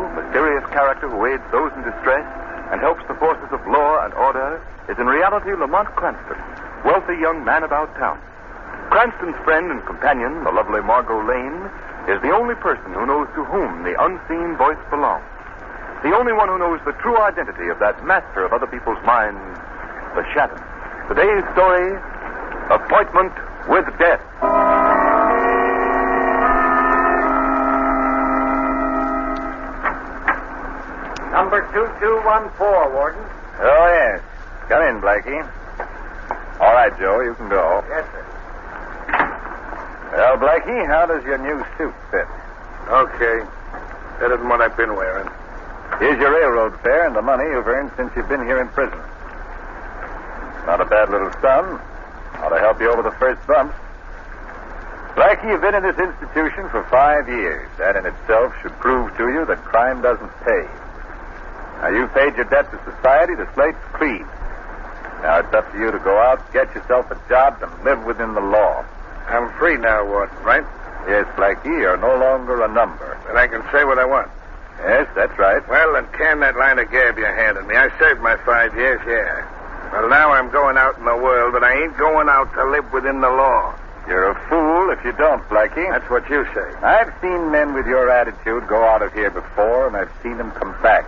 mysterious character who aids those in distress and helps the forces of law and order, is in reality Lamont Cranston, wealthy young man about town. Cranston's friend and companion, the lovely Margot Lane, is the only person who knows to whom the unseen voice belongs. The only one who knows the true identity of that master of other people's minds, the Shadow. Today's story, Appointment with Death. Number 2214, Warden. Oh, yes. Come in, Blackie. All right, Joe, you can go. Yes, sir. Well, Blackie, how does your new suit fit? Okay. Better than what I've been wearing. Here's your railroad fare and the money you've earned since you've been here in prison. Not a bad little sum. Ought to help you over the first bumps. Blackie, you've been in this institution for 5 years. That in itself should prove to you that crime doesn't pay. Now, you've paid your debt to society, the slate's clean. Now, it's up to you to go out, get yourself a job, and live within the law. I'm free now, Warden, right? Yes, Blackie, you're no longer a number. And I can say what I want. Yes, that's right. Well, then can that line of gab you handed me. I served my 5 years, yeah. Well, now I'm going out in the world, but I ain't going out to live within the law. You're a fool if you don't, Blackie. That's what you say. I've seen men with your attitude go out of here before, and I've seen them come back.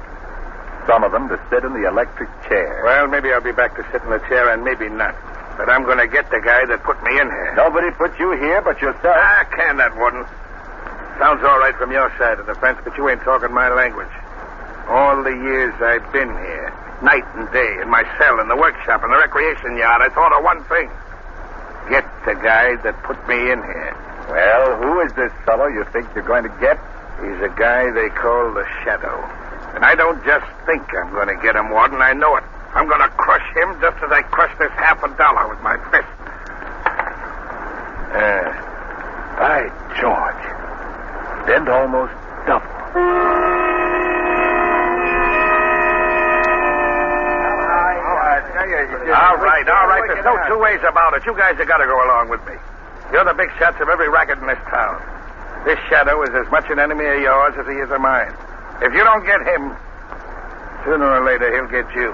Some of them to sit in the electric chair. Well, maybe I'll be back to sit in the chair, and maybe not. But I'm going to get the guy that put me in here. Nobody put you here but yourself. Can that, Warden? Sounds all right from your side of the fence, but you ain't talking my language. All the years I've been here, night and day, in my cell, in the workshop, in the recreation yard, I thought of one thing. Get the guy that put me in here. Well, who is this fellow you think you're going to get? He's a guy they call the Shadow. And I don't just think I'm going to get him, Warden. I know it. I'm going to crush him just as I crushed this $50 with my fist. By George. Bend almost double. All right. There's no two ways about it. You guys have got to go along with me. You're the big shots of every racket in this town. This Shadow is as much an enemy of yours as he is of mine. If you don't get him, sooner or later he'll get you.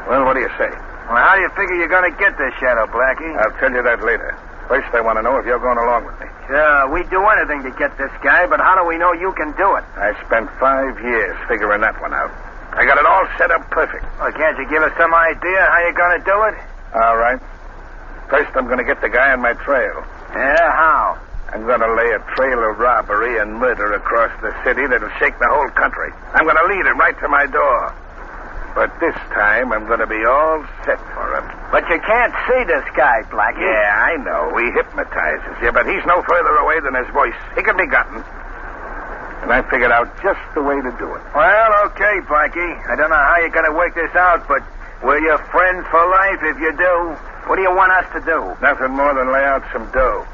Well, what do you say? Well, how do you figure you're going to get this Shadow, Blackie? I'll tell you that later. First, I want to know if you're going along with me. Sure, we'd do anything to get this guy, but how do we know you can do it? I spent 5 years figuring that one out. I got it all set up perfect. Well, can't you give us some idea how you're going to do it? All right. First, I'm going to get the guy on my trail. Yeah, how? I'm going to lay a trail of robbery and murder across the city that'll shake the whole country. I'm going to lead him right to my door. But this time, I'm going to be all set for him. But you can't see this guy, Blackie. Yeah, I know. He hypnotizes you, but he's no further away than his voice. He can be gotten. And I figured out just the way to do it. Well, okay, Blackie. I don't know how you're going to work this out, but we're your friends for life if you do. What do you want us to do? Nothing more than lay out some dough.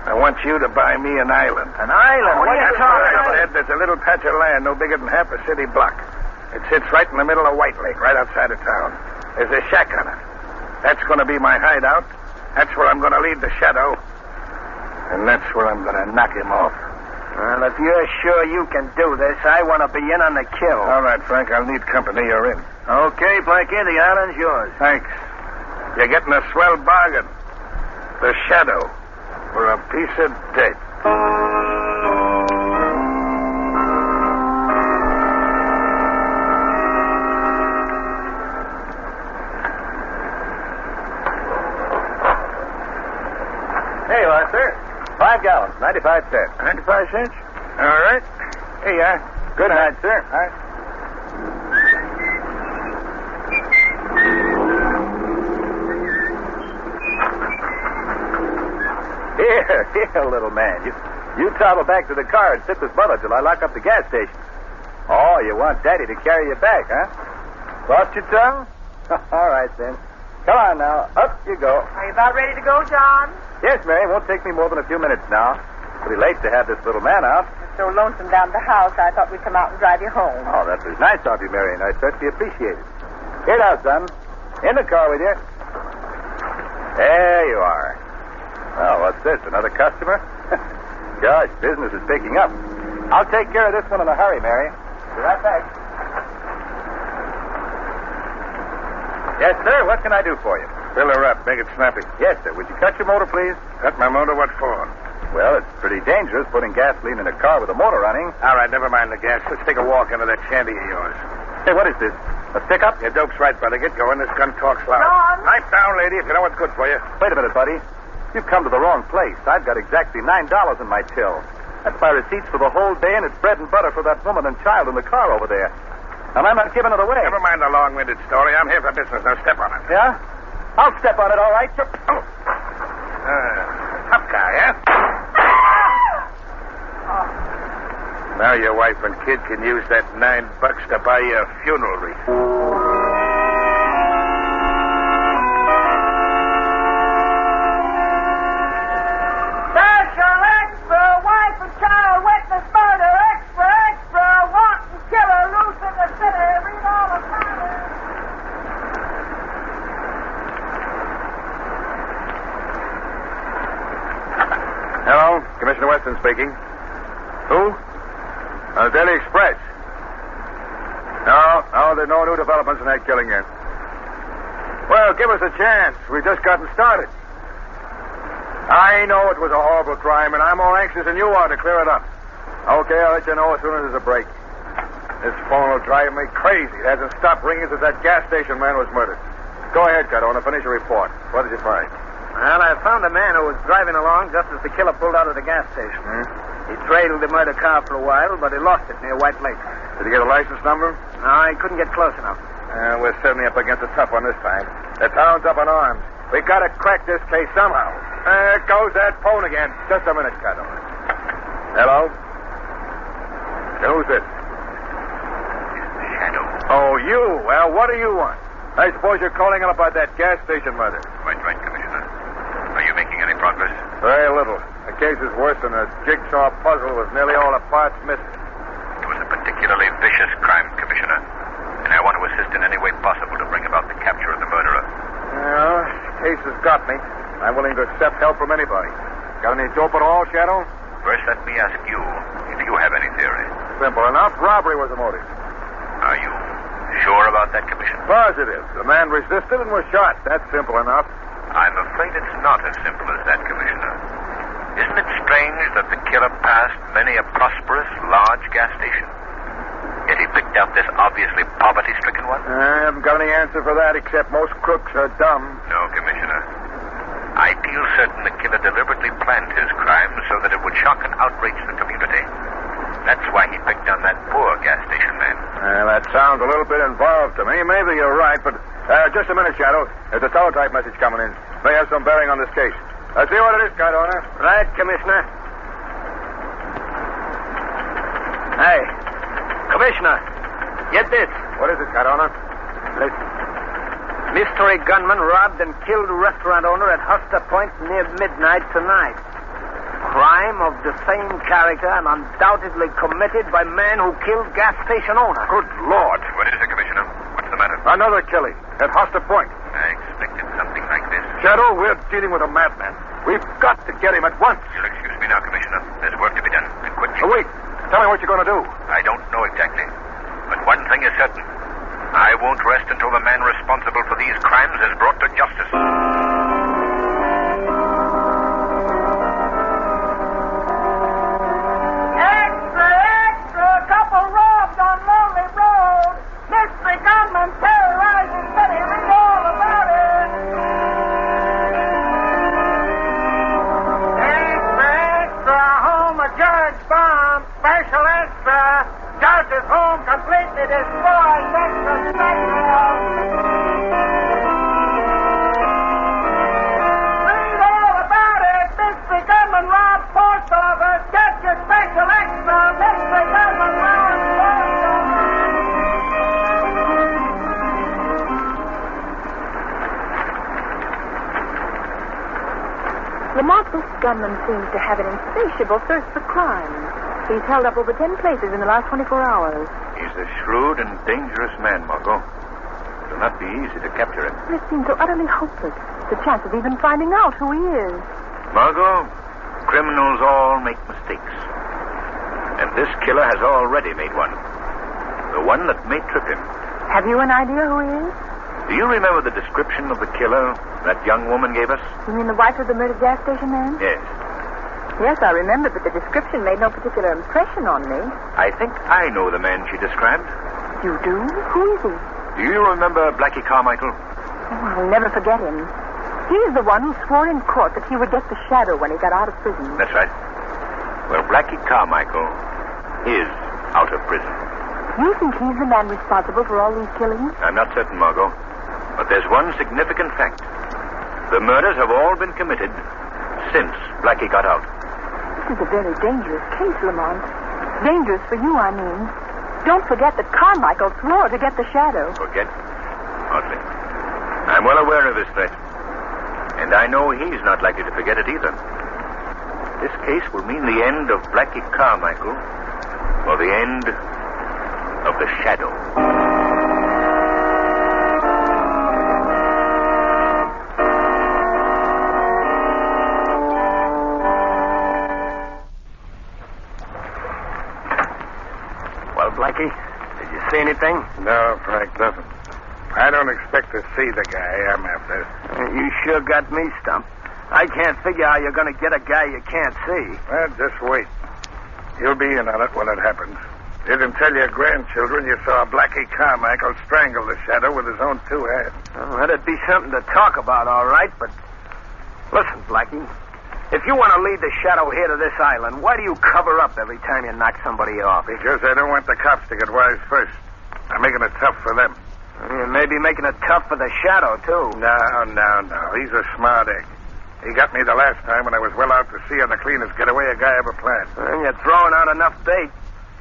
I want you to buy me an island. An island? What are you talking about? Ed, there's a little patch of land no bigger than half a city block. It sits right in the middle of White Lake, right outside of town. There's a shack on it. That's going to be my hideout. That's where I'm going to lead the Shadow. And that's where I'm going to knock him off. Well, if you're sure you can do this, I want to be in on the kill. All right, Frank, I'll need company. You're in. Okay, Blackie, the island's yours. Thanks. You're getting a swell bargain. The Shadow for a piece of dirt. Here you are, sir. 5 gallons, 95 cents. 95 cents? All right. Here you are. Good night, sir. All right. Here, little man. You travel back to the car and sit with Mother till I lock up the gas station. Oh, you want Daddy to carry you back, huh? Lost your tongue? All right, then. Come on now. Up you go. Are you about ready to go, John? Yes, Mary. Won't take me more than a few minutes now. Pretty late to have this little man out. It's so lonesome down at the house, I thought we'd come out and drive you home. Oh, that was nice of you, Mary, and I certainly appreciate it. Here now, son. In the car with you. There you are. Well, what's this? Another customer? Gosh, business is picking up. I'll take care of this one in a hurry, Mary. Be right back. Yes, sir. What can I do for you? Fill her up. Make it snappy. Yes, sir. Would you cut your motor, please? Cut my motor? What for? Well, it's pretty dangerous putting gasoline in a car with a motor running. All right, never mind the gas. Let's take a walk into that shanty of yours. Hey, what is this? A pickup? Your dope's right, brother. Get going. This gun talks loud. John? Pipe down, lady, if you know what's good for you. Wait a minute, buddy. You've come to the wrong place. I've got exactly $9 in my till. That's my receipts for the whole day, and it's bread and butter for that woman and child in the car over there. And I'm not giving it away. Never mind the long-winded story. I'm here for business. Now step on it. Yeah? I'll step on it, all right. Tough guy, huh? Now your wife and kid can use that $9 to buy you a funeral wreath. Special extra, wife and child witness murder. Extra, extra, wanton killer loose in the city. Read all about it. Hello, Commissioner Weston speaking. Who? Daily Express. No, there are no new developments in that killing yet. Well, give us a chance. We've just gotten started. I know it was a horrible crime, and I'm more anxious than you are to clear it up. Okay, I'll let you know as soon as there's a break. This phone will drive me crazy. It hasn't stopped ringing since that gas station man was murdered. Go ahead, Cardona. Finish your report. What did you find? Well, I found a man who was driving along just as the killer pulled out of the gas station. He trailed the murder car for a while, but he lost it near White Lake. Did he get a license number? No, he couldn't get close enough. We're certainly up against a tough one this time. The town's up in arms. We gotta crack this case somehow. There goes that phone again. Just a minute, Cardona. Hello? Who's this? Shadow. Oh, you. Well, what do you want? I suppose you're calling up about that gas station murder. Quite right, Commissioner. Are you making any progress? Very little. The case is worse than a jigsaw puzzle with nearly all the parts missing. It was a particularly vicious crime, Commissioner, and I want to assist in any way possible to bring about the capture of the murderer. Well, the case has got me. I'm willing to accept help from anybody. Got any dope at all, Shadow? First, let me ask you if you have any theory. Simple enough. Robbery was the motive. Are you sure about that, Commissioner? Positive. The man resisted and was shot. That's simple enough. I'm afraid it's not as simple as that, Commissioner. Isn't it strange that the killer passed many a prosperous, large gas station? Yet he picked out this obviously poverty-stricken one? I haven't got any answer for that, except most crooks are dumb. No, Commissioner. I feel certain the killer deliberately planned his crime so that it would shock and outrage the community. That's why he picked on that poor gas station man. That sounds a little bit involved to me. Maybe you're right, but just a minute, Shadow. There's a teletype message coming in. May have some bearing on this case. Let's see what it is, Cardona. Right, Commissioner. Hey, Commissioner, get this. What is it, Cardona? Listen. Mystery gunman robbed and killed a restaurant owner at Huster Point near midnight tonight. Crime of the same character and undoubtedly committed by man who killed gas station owner. Good Lord. What is it, Commissioner? What's the matter? Another killing at Huster Point. I expected something like this. Shadow, we're dealing with a madman. We've got to get him at once. You'll excuse me now, Commissioner. There's work to be done, and quickly. Wait. Tell me what you're going to do. I don't know exactly. But one thing is certain. I won't rest until the man responsible for these crimes is brought to justice. Extra, extra, couple robbed on Lonely Road. Mystery gunman terrorizing city. Read all about it. Extra, extra, home of Judge Bomb. Special extra. Judge's home completely destroyed. Extra special. Read all about it. Mystery gunman robbed post office. Get your special extra. Mystery gunman robbed post office. Lamont, this gunman seems to have an insatiable thirst for crime. He's held up over 10 places in the last 24 hours. He's a shrewd and dangerous man, Margot. It'll not be easy to capture him. It seems so utterly hopeless. The chance of even finding out who he is. Margot, criminals all make mistakes. And This killer has already made one. The one that may trip him. Have you an idea who he is? Do you remember the description of the killer that young woman gave us? You mean the wife of the murdered gas station man? Yes. Yes, I remember, but the description made no particular impression on me. I think I know the man she described. You do? Who is he? Do you remember Blackie Carmichael? Oh, I'll never forget him. He's the one who swore in court that he would get the shadow when he got out of prison. That's right. Well, Blackie Carmichael is out of prison. You think he's the man responsible for all these killings? I'm not certain, Margot. But there's one significant fact. The murders have all been committed since Blackie got out. This is a very dangerous case, Lamont. Dangerous for you, I mean. Don't forget that Carmichael swore to get the shadow. Forget? Hardly. I'm well aware of his threat. And I know he's not likely to forget it either. This case will mean the end of Blackie Carmichael, or the end of the shadow. Well, Blackie, did you see anything? No, Frank, nothing. I don't expect to see the guy I'm after. You sure got me stumped. I can't figure how you're going to get a guy you can't see. Well, just wait. You'll be in on it when it happens. You can tell your grandchildren you saw Blackie Carmichael strangle the shadow with his own two hands. Well, that'd be something to talk about, all right, but... Listen, Blackie. If you want to lead the shadow here to this island, why do you cover up every time you knock somebody off? Because I don't want the cops to get wise first. I'm making it tough for them. You may be making it tough for the shadow, too. No. He's a smart egg. He got me the last time when I was well out to sea on the cleanest getaway a guy ever planned. Well, you're throwing out enough bait.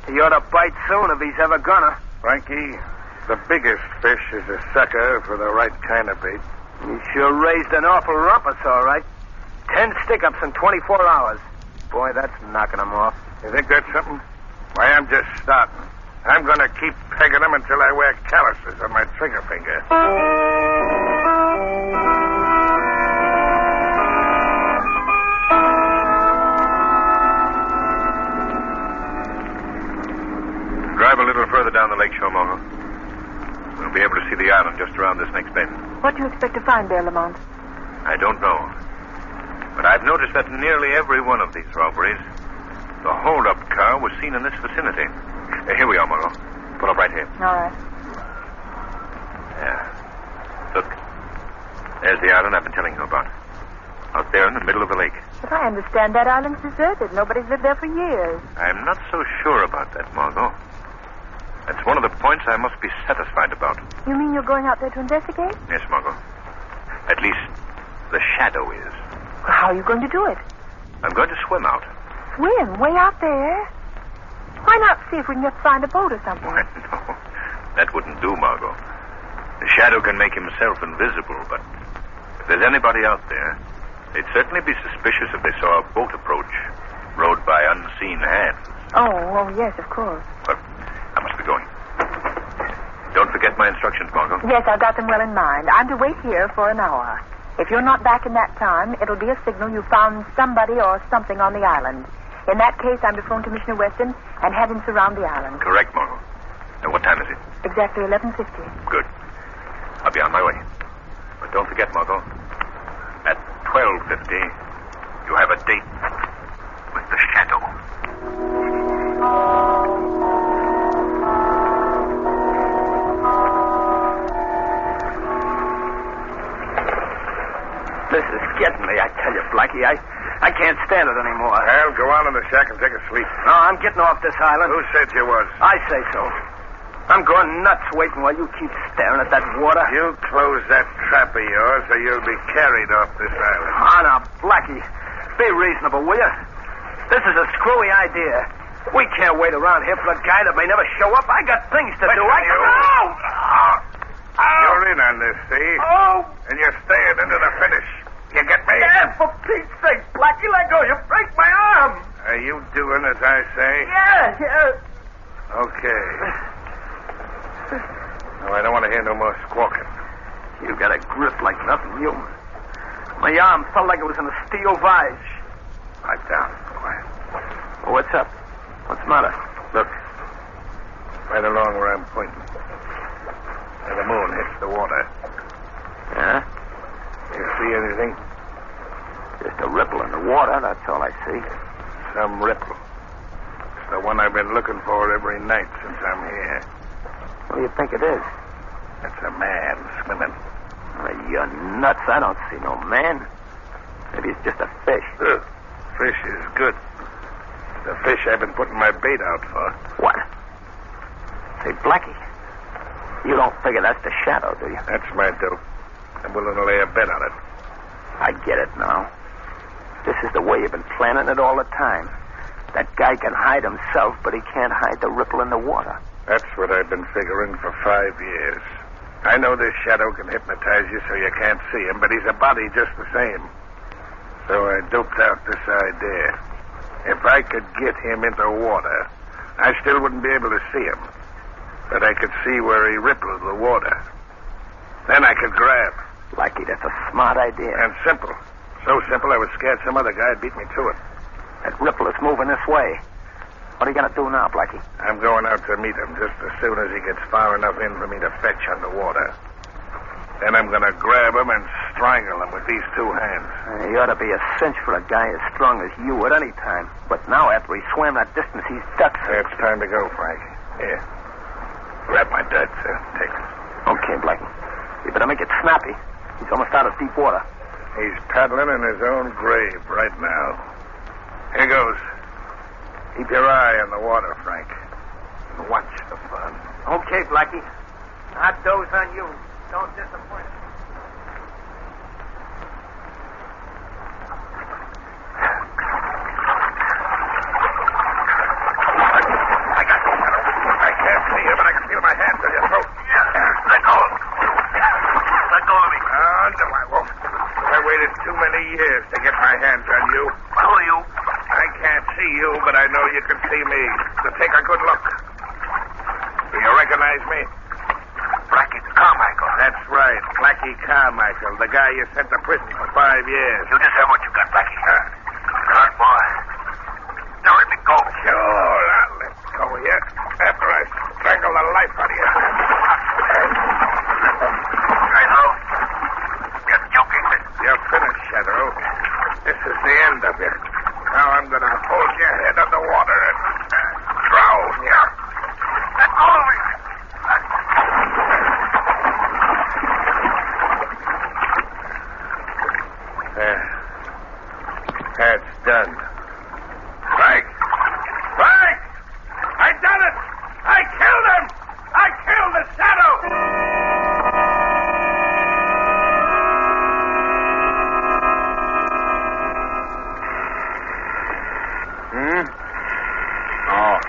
He ought to bite soon if he's ever gonna. Frankie, the biggest fish is a sucker for the right kind of bait. You sure raised an awful rumpus, all right. 10 stick-ups in 24 hours. Boy, that's knocking him off. You think that's something? Why, I'm just starting. I'm going to keep pegging them until I wear calluses on my trigger finger. Drive a little further down the lakeshore, Margot. We'll be able to see the island just around this next bend. What do you expect to find there, Lamont? I don't know. But I've noticed that in nearly every one of these robberies, the hold-up car was seen in this vicinity. Here we are, Margot. Pull up right here. All right. Yeah. Look. There's the island I've been telling you about. Out there in the middle of the lake. But I understand that island's deserted. Nobody's lived there for years. I'm not so sure about that, Margot. That's one of the points I must be satisfied about. You mean you're going out there to investigate? Yes, Margot. At least, the shadow is. Well, how are you going to do it? I'm going to swim out. Swim? Way out there? Why not see if we can just find a boat or something? Well, no, that wouldn't do, Margot. The shadow can make himself invisible, but if there's anybody out there, they'd certainly be suspicious if they saw a boat approach, rowed by unseen hands. Oh, yes, of course. But I must be going. Don't forget my instructions, Margot. Yes, I've got them well in mind. I'm to wait here for an hour. If you're not back in that time, it'll be a signal you found somebody or something on the island. In that case, I'm to phone Commissioner Weston and have him surround the island. Correct, Margot. Now, what time is it? Exactly 11:50. Good. I'll be on my way. But don't forget, Margot, at 12:50, you have a date with the shadow. This is getting me, I tell you, Blackie. I can't stand it anymore. Well, go on in the shack and take a sleep. No, I'm getting off this island. Who said you was? I say so. I'm going nuts waiting while you keep staring at that water. You close that trap of yours or you'll be carried off this island. Oh, now, Blackie, be reasonable, will you? This is a screwy idea. We can't wait around here for a guy that may never show up. I got things to do. You're in on this, see? Oh! And you're staying into the finish. You get me? Yeah, for Pete's sake, Blackie, let go. You break my arm. Are you doing as I say? Yeah. Okay. No, I don't want to hear no more squawking. You got a grip like nothing, you. My arm felt like it was in a steel vise. Lie down. Quiet. Well, what's up? What's the matter? Right along where I'm pointing. Where the moon hits the water. Yeah? You see anything? Just a ripple in the water, that's all I see. Some ripple. It's the one I've been looking for every night since I'm here. What do you think it is? It's a man swimming. You're nuts. I don't see no man. Maybe it's just a fish. Fish is good. The fish I've been putting my bait out for. What? Say, Blackie, you don't figure that's the shadow, do you? That's my dope. I'm willing to lay a bet on it. I get it now. This is the way you've been planning it all the time. That guy can hide himself, but he can't hide the ripple in the water. That's what I've been figuring for 5 years. I know this shadow can hypnotize you so you can't see him, but he's a body just the same. So I doped out this idea. If I could get him into water, I still wouldn't be able to see him. But I could see where he rippled the water. Then I could grab. Blackie, that's a smart idea. And simple. So simple I was scared some other guy'd beat me to it. That ripple is moving this way. What are you going to do now, Blackie? I'm going out to meet him just as soon as he gets far enough in for me to fetch underwater. Then I'm going to grab him and strangle him with these two hands. You ought to be a cinch for a guy as strong as you at any time. But now, after he swam that distance, he's ducked. It's time to go, Frank. Here. Grab my duds, take it. Okay, Blackie. You better make it snappy. He's almost out of deep water. He's paddling in his own grave right now. Here goes. Keep your eye on the water, Frank. And watch the fun. Okay, Blackie. I'll doze on you. Don't disappoint me. I got you. I can't see you, but I can feel my hands on your throat. Let go. Let go of me. Oh, no, I won't. I waited too many years to get my hands on you. Who are you? I can't see you, but I know you can see me. So take a good look. Do you recognize me? Blackie Carmichael. That's right. Blackie Carmichael, the guy you sent to prison for 5 years. You deserve what you got, Blackie. Good boy. Now let me go. Sure, I'll let go of you after I strangle the life out of you. Shadow, you're joking me. You're finished, Shadow. This is the end of you. Now I'm going to hold your head underwater and drown you. Let go of me. That's done. Frank! Frank! I done it! I killed him! I killed the shadow! Oh,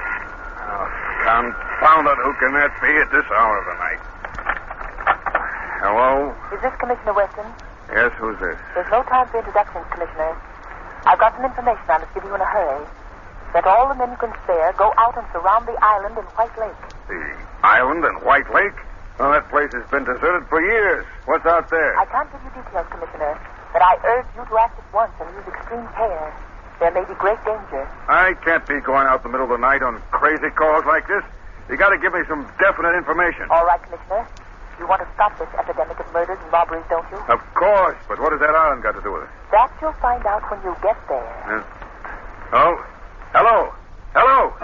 confound it. Who can that be at this hour of the night? Hello? Is this Commissioner Weston? Yes, who's this? There's no time for introductions, Commissioner. I've got some information I must give you in a hurry. That all the men you can spare go out and surround the island in White Lake. The island in White Lake? Well, that place has been deserted for years. What's out there? I can't give you details, Commissioner, but I urge you to act at once and use extreme care. There may be great danger. I can't be going out in the middle of the night on crazy calls like this. You got to give me some definite information. All right, Commissioner. You want to stop this epidemic of murders and robberies, don't you? Of course, but what has that island got to do with it? That you'll find out when you get there. Oh? Hello? Hello?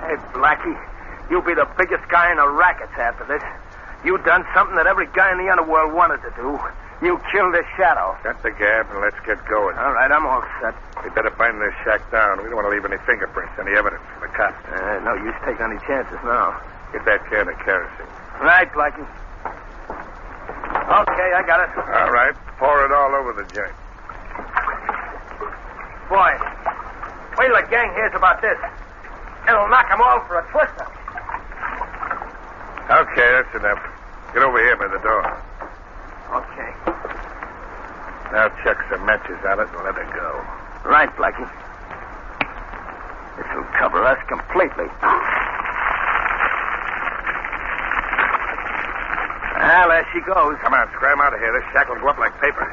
Hey, Blackie, you'll be the biggest guy in the rackets after this. You done something that every guy in the underworld wanted to do. You killed the shadow. Cut the gab and let's get going. All right, I'm all set. We better bind this shack down. We don't want to leave any fingerprints, any evidence for the cops. No use taking any chances now. Get that can of kerosene. Right, Blackie. Okay, I got it. All right. Pour it all over the joint. Boy, wait till the gang hears about this. It'll knock them all for a twister. Okay, that's enough. Get over here by the door. Okay. Now chuck some matches on it and let it go. Right, Blackie. This'll cover us completely. Well, there she goes. Come on, scram out of here. This shack will go up like paper.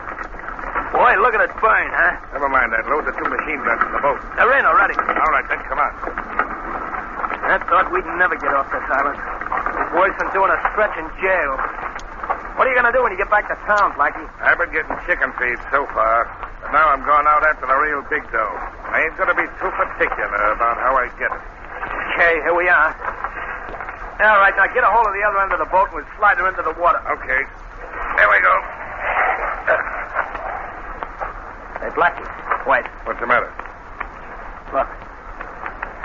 Boy, look at it burn, huh? Never mind that. Load the 2 machine guns in the boat. They're in already. All right, then, come on. I thought we'd never get off this island. It's worse than doing a stretch in jail. What are you going to do when you get back to town, Blackie? I've been getting chicken feed so far, but now I'm going out after the real big dough. I ain't going to be too particular about how I get it. Okay, here we are. All right, now get a hold of the other end of the boat and we'll slide her into the water. Okay. There we go. Hey, Blackie, wait. What's the matter? Look.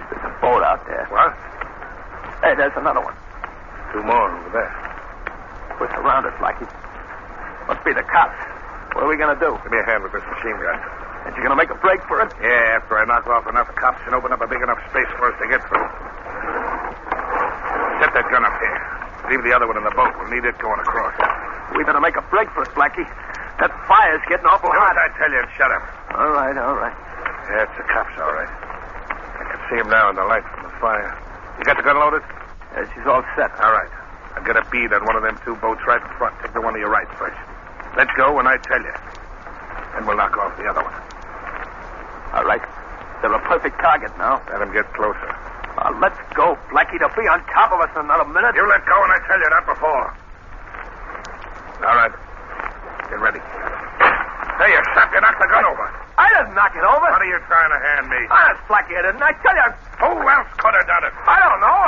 There's a boat out there. What? Hey, there's another one. 2 more over there. We're surrounded, Blackie. Must be the cops. What are we going to do? Give me a hand with this machine gun. And you're going to make a break for it? Yeah, after I knock off enough cops and open up a big enough space for us to get through. Set that gun up here. Leave the other one in the boat. We'll need it going across. We better make a break for it, Blackie. That fire's getting awful Do hot. as I tell you and shut up. All right, all right. Yeah, it's the cops, all right. I can see him now in the light from the fire. You got the gun loaded? Yeah, she's all set. All right. I'll get a bead on one of them 2 boats right in front. Take the one to your right first. Let's go when I tell you. Then we'll knock off the other one. All right. They're a perfect target now. Let him get closer. Let's go, Blackie. They'll be on top of us in another minute. You let go when I tell you, not before. All right. Get ready. There, you sap. You knocked the gun over. I didn't knock it over. What are you trying to hand me? Honest, Blackie, I didn't. I tell you. Who else could have done it? I don't know.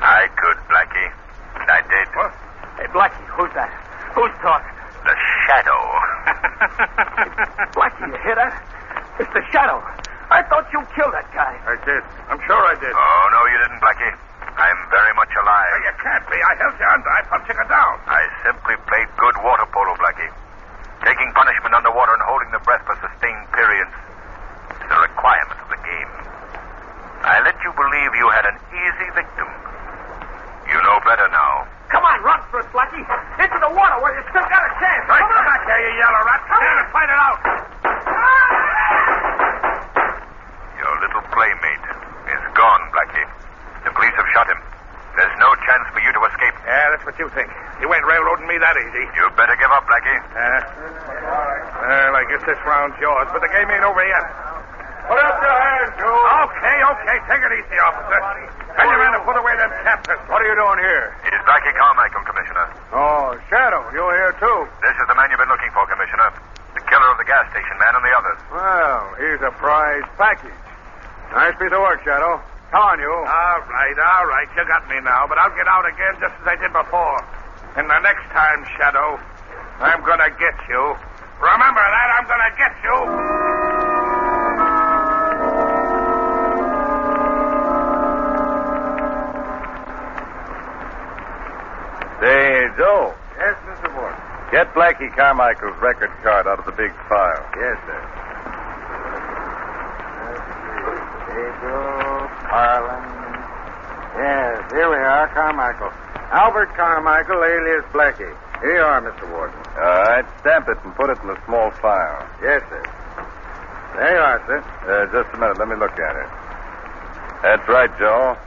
I could, Blackie. And I did. What? Hey, Blackie, who's that? Who's talking? The Shadow. Blackie, you hear that? It's the Shadow. I thought you killed that guy. I did. I'm sure I did. Oh, no, you didn't, Blackie. I'm very much alive. You can't be. I held you under. I pumped you down. I simply played good water polo, Blackie. Taking punishment underwater and holding the breath for sustained periods is a requirement of the game. I let you believe you had an easy victim. You know better now. Come on, run for it, Blackie. Into the water where you still got a chance. Right, Come come on. back here, you yellow rat. Come in and fight it out. Your little playmate is gone, Blackie. The police have shot him. There's no chance for you to escape. Yeah, that's what you think. You ain't railroading me that easy. You better give up, Blackie. Well, I guess this round's yours, but the game ain't over yet. Put up your hands, Joe. Okay. Take it easy, officer. Tell your man to put away them captives. What are you doing here? It is Blackie Carmichael, Commissioner. Oh, Shadow, you're here, too. This is the man you've been looking for, Commissioner. The killer of the gas station man and the others. Well, here's a prize package. Nice piece of work, Shadow. Come on, you. All right. You got me now, but I'll get out again just as I did before. And the next time, Shadow, I'm gonna get you. Remember that, I'm gonna get you. Say, Joe, Yes, Mr. Ward. get Blackie Carmichael's record card out of the big file. Yes, sir. Pedro, Carlin. Yes, here we are, Carmichael. Albert Carmichael, alias Blackie. Here you are, Mr. Warden. All right, stamp it and put it in the small file. Yes, sir. There you are, sir. Just a minute, let me look at it. That's right, Joe.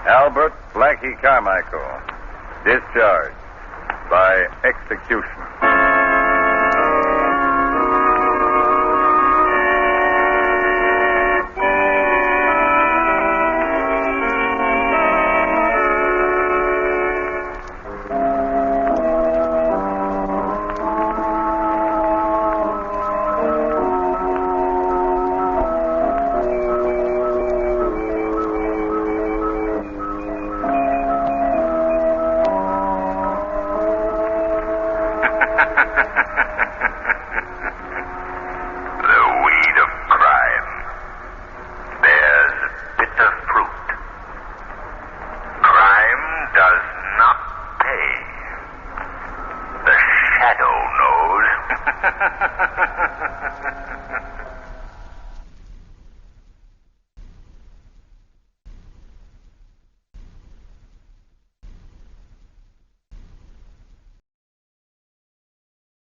Albert Blackie Carmichael. Discharged by execution.